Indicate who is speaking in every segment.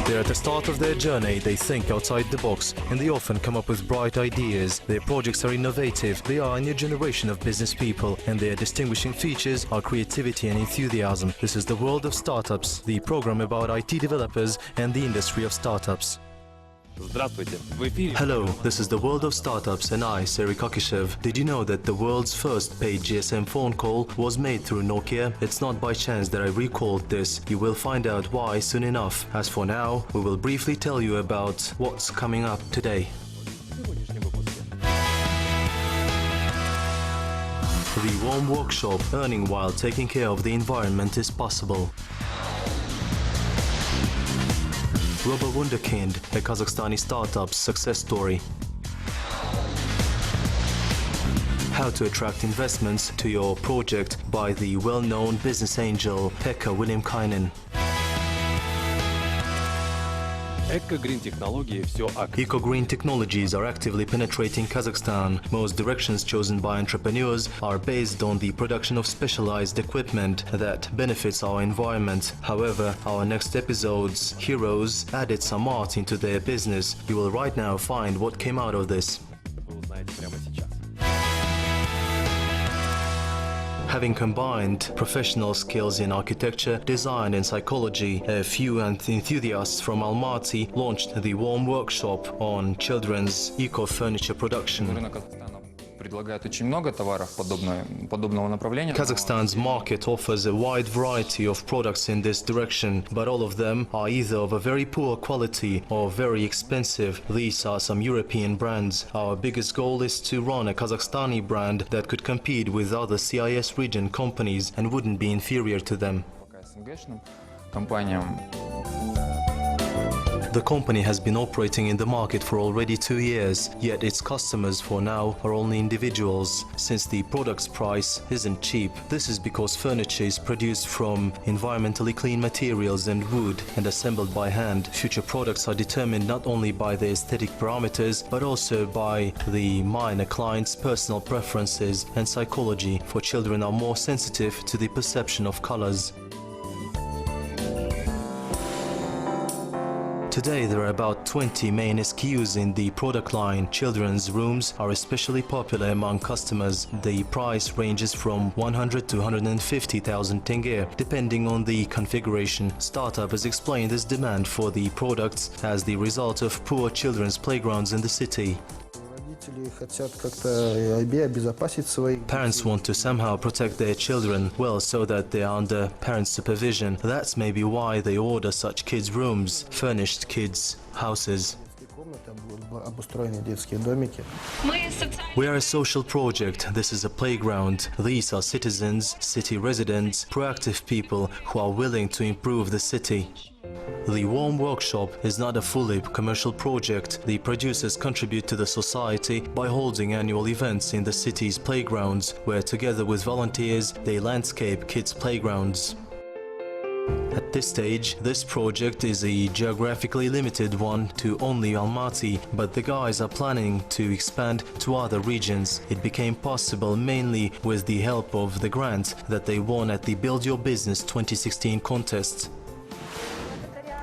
Speaker 1: They're at the start of their journey, they think outside the box, and they often come up with bright ideas. Their projects are innovative, they are a new generation of business people, and their distinguishing features are creativity and enthusiasm. This is the World of Startups, the program about IT developers and the industry of startups. Hello, this is the World of Startups and I, Serhiy Kokishev. Did you know that the world's first paid GSM phone call was made through Nokia? It's not by chance that I recalled this. You will find out why soon enough. As for now, we will briefly tell you about what's coming up today. The warm workshop, earning while taking care of the environment is possible. RoboWunderKind, a Kazakhstani startup's success story. How to attract investments to your project by the well-known business angel Pekka Williakainen. Eco-green technologies are actively penetrating Kazakhstan. Most directions chosen by entrepreneurs are based on the production of specialized equipment that benefits our environment. However, our next episode's heroes added some art into their business. You will right now find what came out of this. Having combined professional skills in architecture, design and psychology, a few enthusiasts from Almaty launched the warm workshop on children's eco-furniture production. Kazakhstan's market offers a wide variety of products in this direction, but all of them are either of a very poor quality or very expensive. These are some European brands. Our biggest goal is to run a Kazakhstani brand that could compete with other CIS region companies and wouldn't be inferior to them. The company has been operating in the market for already 2 years, yet its customers for now are only individuals, since the product's price isn't cheap. This is because furniture is produced from environmentally clean materials and wood and assembled by hand. Future products are determined not only by the aesthetic parameters, but also by the minor client's personal preferences and psychology, for children are more sensitive to the perception of colors. Today there are about 20 main SKUs in the product line. Children's rooms are especially popular among customers. The price ranges from 100 to 150,000 tenge, depending on the configuration. Startup has explained this demand for the products as the result of poor children's playgrounds in the city. Parents want to somehow protect their children well, so that they are under parents' supervision. That's maybe why they order such kids' rooms, furnished kids' houses. We are a social project. This is a playground. These are citizens, city residents, proactive people who are willing to improve the city. The warm workshop is not a fully commercial project. The producers contribute to the society by holding annual events in the city's playgrounds, where together with volunteers they landscape kids' playgrounds. At this stage, this project is a geographically limited one to only Almaty, but the guys are planning to expand to other regions. It became possible mainly with the help of the grant that they won at the Build Your Business 2016 contest.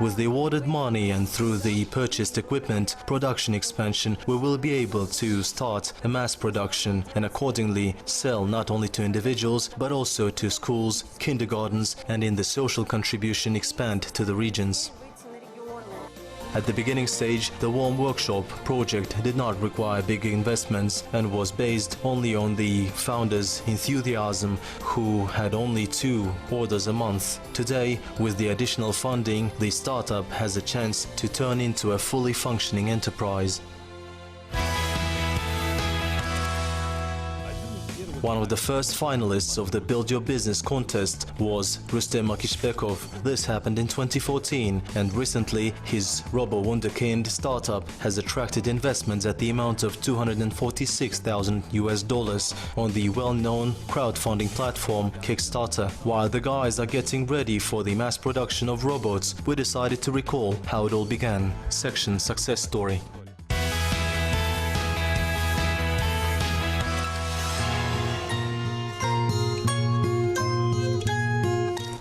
Speaker 1: With the awarded money and through the purchased equipment, production expansion, we will be able to start a mass production and accordingly sell not only to individuals but also to schools, kindergartens, and in the social contribution expand to the regions. At the beginning stage, the warm workshop project did not require big investments and was based only on the founders' enthusiasm, who had only 2 orders a month. Today, with the additional funding, the startup has a chance to turn into a fully functioning enterprise. One of the first finalists of the Build Your Business contest was Rustem Akishbekov. This happened in 2014, and recently his RoboWunderKind startup has attracted investments at the amount of $246,000 on the well-known crowdfunding platform Kickstarter. While the guys are getting ready for the mass production of robots, we decided to recall how it all began. Section Success Story.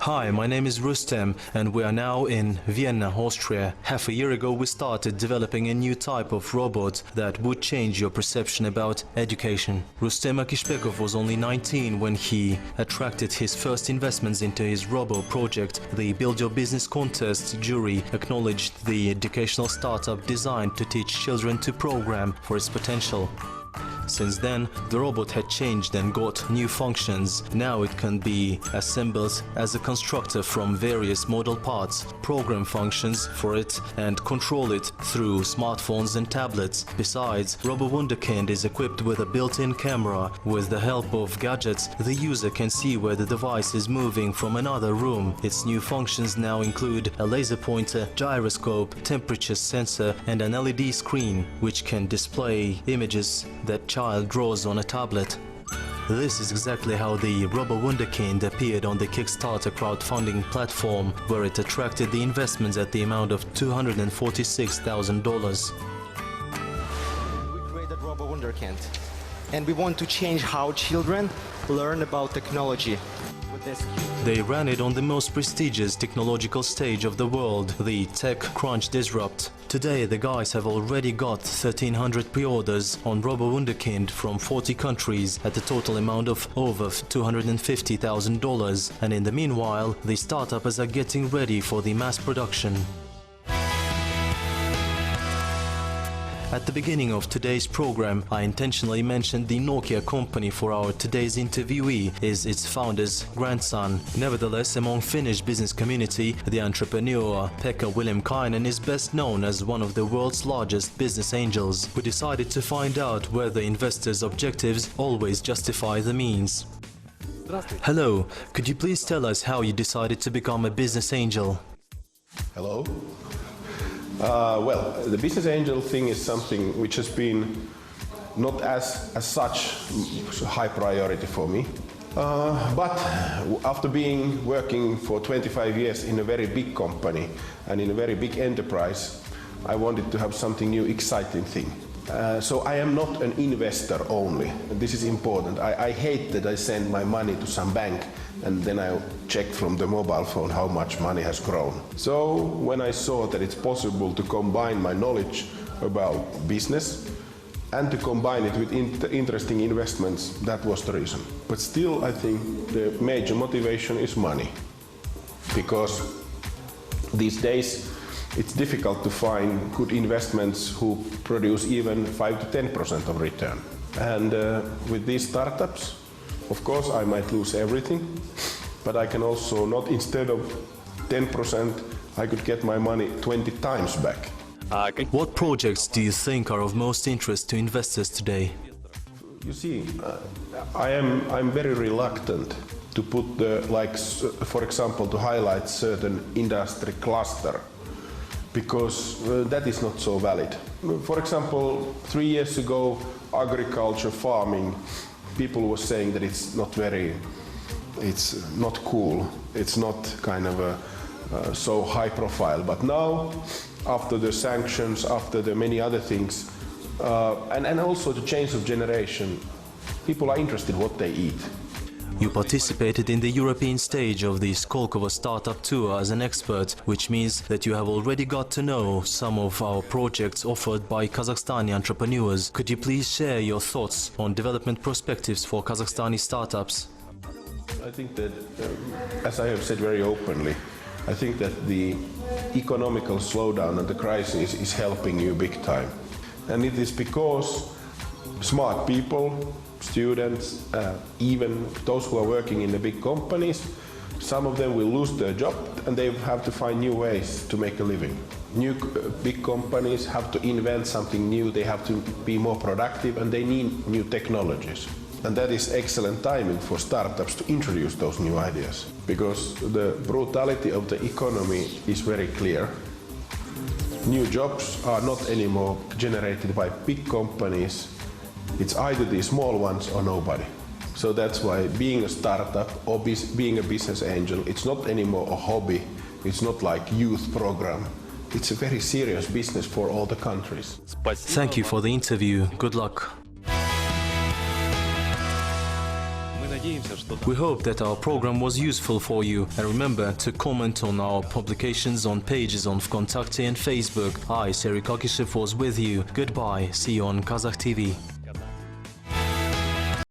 Speaker 1: Hi, Hi, my name is Rustem and we are now in Vienna, Austria. Half a year ago we started developing a new type of robot that would change your perception about education. Rustem Akishbekov was only 19 when he attracted his first investments into his robo project. The Build Your Business contest jury acknowledged the educational startup designed to teach children to program for its potential. Since then, the robot had changed and got new functions. Now it can be assembled as a constructor from various model parts, program functions for it and control it through smartphones and tablets. Besides, RoboWunderKind is equipped with a built-in camera. With the help of gadgets, the user can see where the device is moving from another room. Its new functions now include a laser pointer, gyroscope, temperature sensor and an LED screen, which can display images that child draws on a tablet. This is exactly how the RoboWunderKind appeared on the Kickstarter crowdfunding platform, where it attracted the investments at the amount of $246,000.
Speaker 2: We created RoboWunderKind, and we want to change how children learn about technology. With this
Speaker 1: They ran it on the most prestigious technological stage of the world, the Tech Crunch Disrupt. Today the guys have already got 1,300 pre-orders on RoboWunderKind from 40 countries at a total amount of over $250,000, and in the meanwhile the startups are getting ready for the mass production. At the beginning of today's program, I intentionally mentioned the Nokia company for our today's interviewee is its founder's grandson. Nevertheless, among Finnish business community, the entrepreneur Pekka Williakainen is best known as one of the world's largest business angels. We decided to find out whether investors' objectives always justify the means. Hello, could you please tell us how you decided to become a business angel?
Speaker 3: Hello. Well, the business angel thing is something which has been not as such high priority for me. But after working for 25 years in a very big company and in a very big enterprise, I wanted to have something new, exciting thing. So I am not an investor only. This is important. I hate that I send my money to some bank and then I check from the mobile phone how much money has grown. So when I saw that it's possible to combine my knowledge about business and to combine it with interesting investments, that was the reason. But still, I think the major motivation is money. Because these days it's difficult to find good investments who produce even 5 to 10% of return. And with these startups, of course, I might lose everything, but I can also not, instead of 10%, I could get my money 20 times back.
Speaker 1: What projects do you think are of most interest to investors today?
Speaker 3: You see, I'm very reluctant to put for example, to highlight certain industry cluster, because that is not so valid. For example, 3 years ago, agriculture, farming, people were saying that it's not cool, it's not kind of so high profile. But now, after the sanctions, after the many other things, and also the change of generation, people are interested in what they eat.
Speaker 1: You participated in the European stage of the Skolkovo Startup Tour as an expert, which means that you have already got to know some of our projects offered by Kazakhstani entrepreneurs. Could you please share your thoughts on development perspectives for Kazakhstani startups?
Speaker 3: I think that, as I have said very openly, I think that the economical slowdown and the crisis is helping you big time. And it is because smart people, students, even those who are working in the big companies, some of them will lose their job and they have to find new ways to make a living. Big companies have to invent something new, they have to be more productive and they need new technologies. And that is excellent timing for startups to introduce those new ideas, because the brutality of the economy is very clear. New jobs are not anymore generated by big companies. It's either the small ones or nobody. So that's why being a startup or being a business angel, it's not anymore a hobby. It's not like youth program. It's a very serious business for all the countries.
Speaker 1: Thank you for the interview. Good luck. We hope that our program was useful for you, and remember to comment on our publications on pages on Vkontakte and Facebook. I, Serhii Kakishev, was with you. Goodbye. See you on Kazakh TV.